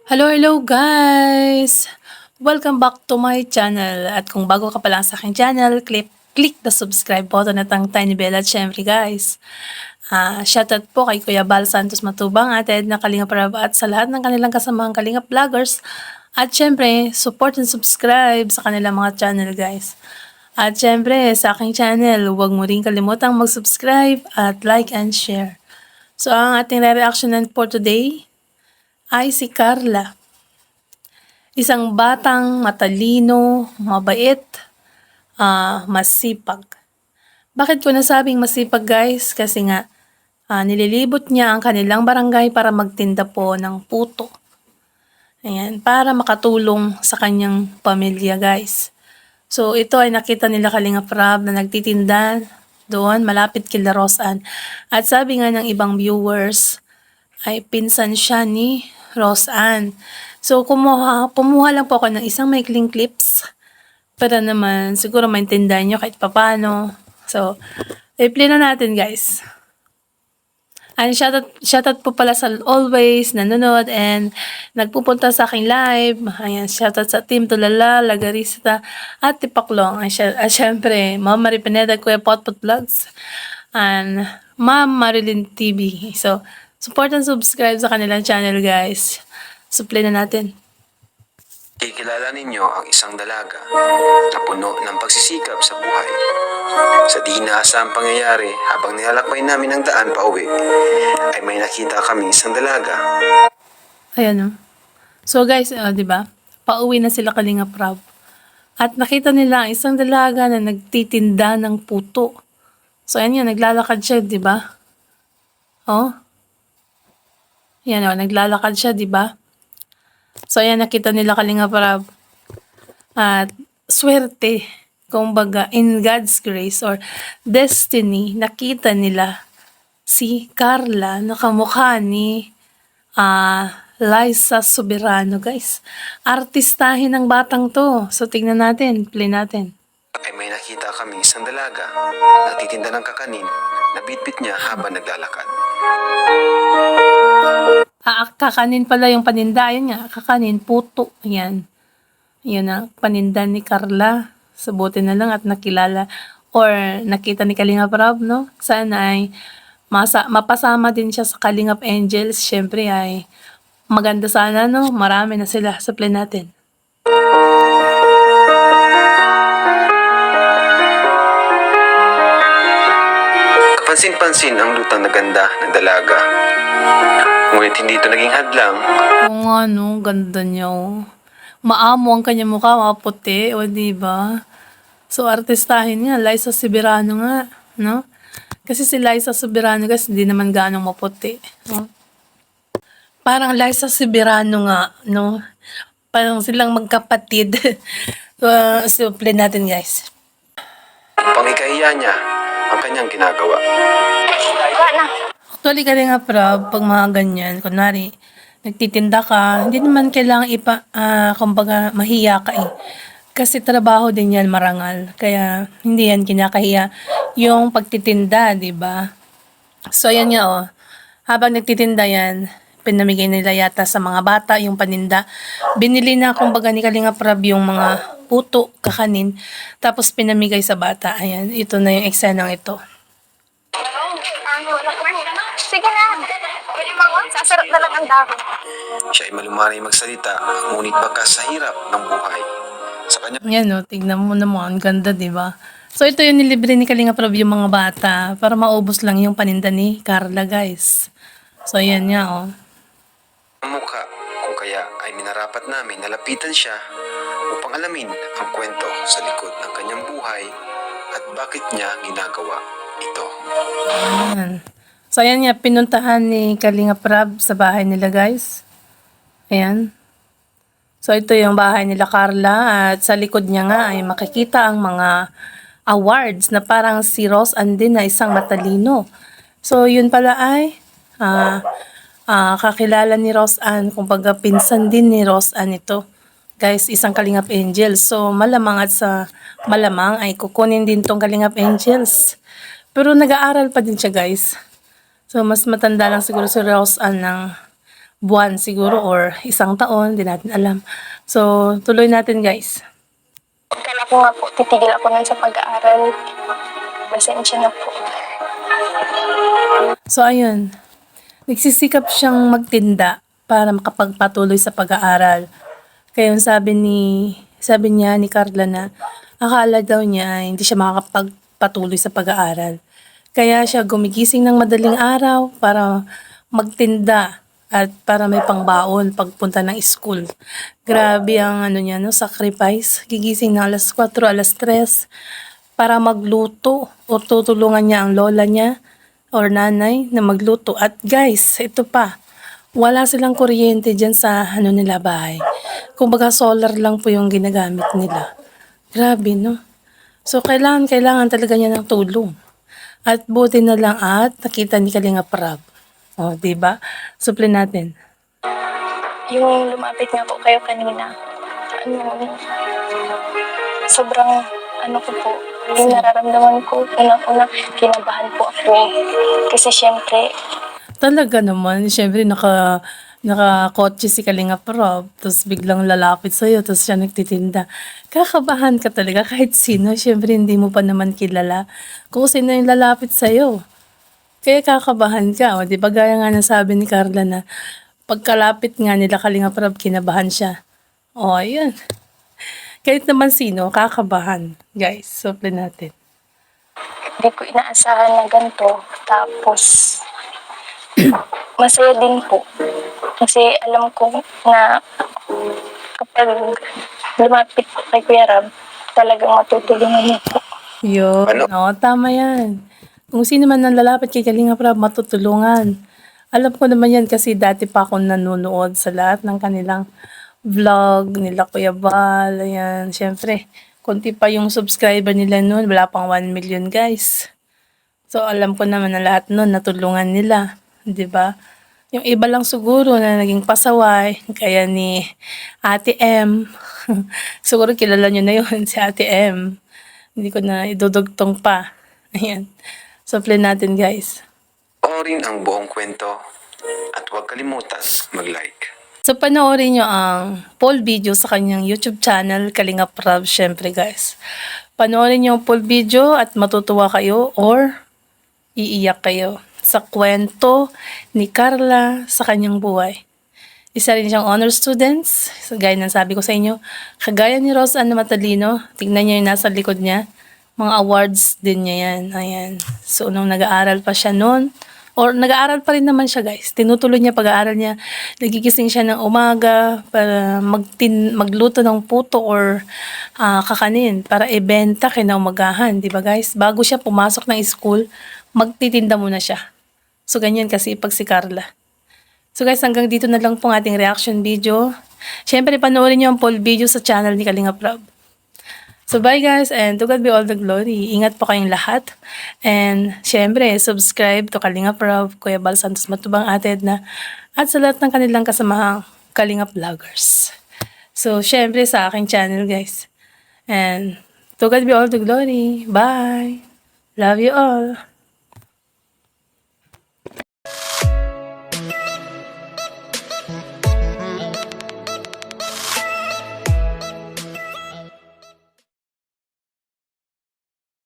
Hello guys! Welcome back to my channel. At kung bago ka pa lang sa aking channel, click the subscribe button at ang tiny bell. At syempre guys, shoutout po kay Kuya Bal Santos Matubang, Ate Edna Kalingap Rab at sa lahat ng kanilang kasamahang Kalingap vloggers. At syempre, support and subscribe sa kanilang mga channel guys. At syempre, sa aking channel, huwag mo rin kalimutang mag-subscribe at like and share. So, ang ating re-reactionan for today ay si Carla. Isang batang matalino, mabait, masipag. Bakit ko nasabing masipag guys? Kasi nga, nililibot niya ang kanilang barangay para magtinda po ng puto. Ayan, para makatulong sa kanyang pamilya guys. So ito ay nakita nila Kalingap Rab na nagtitinda doon malapit kila Roseanne. At sabi nga ng ibang viewers ay pinsan siya ni Roseanne. So pumuha lang po ako ng isang maikling clips para naman siguro maintindihan nyo kahit papano. So, i-play na natin guys. And shoutout po pala sa always nanonood and nagpupunta sa aking live. Ayan, shoutout sa Team Tulala, Lagarista, at Tipaklong. At syempre, Ma'am Marie Pineda, Kuya Potpot Vlogs, and Ma'am Marilyn TV. So, support and subscribe sa kanilang channel guys. So, play na natin. Kikilala ninyo ang isang dalaga na puno ng pagsisikap sa buhay. Sa di inaasahang pangyayari habang nilalakbay namin ang daan pa uwi, ay may nakita kami isang dalaga. Ayan o. So guys, di ba? Pauwi na sila Kalingap Rab. At nakita nila ang isang dalaga na nagtitinda ng puto. So ayan yun, naglalakad siya, di ba? Oh. Yan o, naglalakad siya, di ba? So ayan, nakita nila Kalingap Rab. At swerte, kumbaga in God's grace or destiny, nakita nila si Carla na kamukha ni Liza Soberano guys. Artistahin ng batang to. So tingnan natin, play natin. Ay may nakita kami isang dalaga nagtitinda ng kakanin na bitbit niya habang naglalakad. Kakanin pala yung paninda. Ayan nga, kakanin, puto. Ayan. Yun ang paninda ni Carla. Sabuti na lang at nakilala or nakita ni Kalingap Rab, no? Sana ay mapasama din siya sa Kalingap Angels. Syempre ay maganda sana, no? Marami na sila. So, play natin. Kapansin-pansin ang lutang na ganda ng dalaga. Ngunit hindi ito naging hadlang. Oo nga, no? Ganda niya, oh. Maamo ang kanya mukha, maputi, o diba? So, artistahin niya, Liza Soberano nga, no? Kasi si Liza Soberano, guys, hindi naman ganong maputi, no? Parang Liza Soberano nga, no? Parang silang magkapatid. So, play natin, guys. Upang ikahiya niya ang kanyang ginagawa. Actually, Kalingap Rab, pag mga ganyan, kunwari, nagtitinda ka, hindi naman kailangan kumbaga, mahiya ka eh. Kasi trabaho din yan marangal. Kaya, hindi yan kinakahiya yung pagtitinda, di ba? So, yan nga, oh. Habang nagtitinda yan, pinamigay nila yata sa mga bata yung paninda. Binili na, kumbaga, ni Kalingap Rab yung mga puto, kakanin, tapos pinamigay sa bata. Ayan, ito na yung eksenang ito. Sige na. Sasarap na lang ang dahon. Siya ay malumanay magsalita, ngunit bakas sa hirap ng buhay. Sa kanya Yan no, tignan mo naman, ang ganda, di ba? So ito yung nilibre ni Kalingap Rab yung mga bata para maubos lang yung paninda ni Carla, guys. So yan nga, oh. ang mukha, kung kaya ay minarapat namin na lapitan siya upang alamin ang kwento sa likod ng kanyang buhay at bakit niya ginagawa ito. Ayan. So ayan nga, pinuntahan ni Kalingap Rab sa bahay nila, guys. Ayan. So ito yung bahay nila Carla at sa likod niya nga ay makikita ang mga awards na parang si Roseanne din na isang matalino. So yun pala ay kakilala ni Roseanne, kumbaga pinsan din ni Roseanne ito. Guys, isang Kalingap Angels. So malamang at sa malamang ay kukunin din tong Kalingap Angels. Pero nag-aaral pa din siya, guys. So mas matanda lang siguro si Roseanne ng buwan siguro or isang taon, di natin alam. So, tuloy natin guys. Kala ko nga po, titigil ako nun sa pag-aaral. Pasensya na po. So, ayun. Nagsisikap siyang magtinda para makapagpatuloy sa pag-aaral. Kaya yung sabi niya ni Carla na akala daw niya hindi siya makakapagpatuloy sa pag-aaral. Kaya siya gumigising ng madaling araw para magtinda at para may pangbaon pagpunta ng school. Grabe ang niya, no, sacrifice. Gigising ng alas 4, alas 3 para magluto o tutulungan niya ang lola niya or nanay na magluto. At guys, ito pa, wala silang kuryente dyan sa nila bahay. Kumbaga solar lang po yung ginagamit nila. Grabe, no? So, kailangan talaga niya ng tulong. At buti na lang at nakita ni Kalinga Prab. O, diba? Suple natin. Yung lumapit nga po kayo kanina, sobrang ko po, yung nararamdaman ko, unang-una, kinabahan po ako. Kasi syempre, Talaga naman, syempre nakakotse si Kalinga Prab, tapos biglang lalapit sa'yo, tapos siya nagtitinda. Kakabahan ka talaga kahit sino, syempre hindi mo pa naman kilala kung sino yung lalapit sa'yo. Kaya kakabahan ka, o di ba gaya nga ng sabi ni Carla na pagkalapit nga nila Kalinga Prab, kinabahan siya. O, ayun. Kahit naman sino, kakabahan. Guys, suple natin. hindi ko inaasahan na ganito. Tapos, masaya din po. Kasi alam ko na kapag lumapit kay Kuya Rab, talagang matutulungan niya po. Yun, oo, tama yan. Kung sino man ang lalapit kay Kalinga Prab, matutulungan. Alam ko naman yan kasi dati pa ako nanonood sa lahat ng kanilang vlog nila Kuya Bal. Ayan, syempre, konti pa yung subscriber nila noon, wala pang 1 million guys. So, alam ko naman na lahat noon natulungan nila, 'di ba? Yung iba lang siguro na naging pasaway, kaya ni Ate M. Siguro kilala nyo na yun, si Ate M. Hindi ko na idudugtong pa. Ayan. So, play natin guys. Panoorin ang buong kwento at huwag kalimutan mag-like. So, panoorin nyo ang full video sa kanyang YouTube channel, Kalinga Prab, syempre guys. Panoorin nyo ang full video at matutuwa kayo or iiyak kayo sa kwento ni Carla sa kanyang buhay. Isa rin siyang honor students, gaya ng sabi ko sa inyo. Kagaya ni Rose Ann Matalino, tignan niyo yung nasa likod niya. Mga awards din niya yan. Ayan. So, nung nag-aaral pa siya noon, or nag-aaral pa rin naman siya guys. Tinutuloy niya pag-aaral niya. Nagigising siya ng umaga para magluto ng puto or kakanin para ibenta kinaumagahan. Di ba guys? Bago siya pumasok ng school, magtitinda muna siya. So ganyan kasi pag si Carla. So guys, hanggang dito na lang pong ating reaction video. Siyempre, panoorin niyo ang full video sa channel ni Kalinga Prab. So bye guys, and to God be all the glory. Ingat po kayong lahat. And syempre, subscribe to Kalinga Prab, Kuya Bal Santos Matubang Ate Edna, at sa lahat ng kanilang kasamahang Kalinga Vloggers. So syempre sa aking channel guys. And to God be all the glory. Bye! Love you all!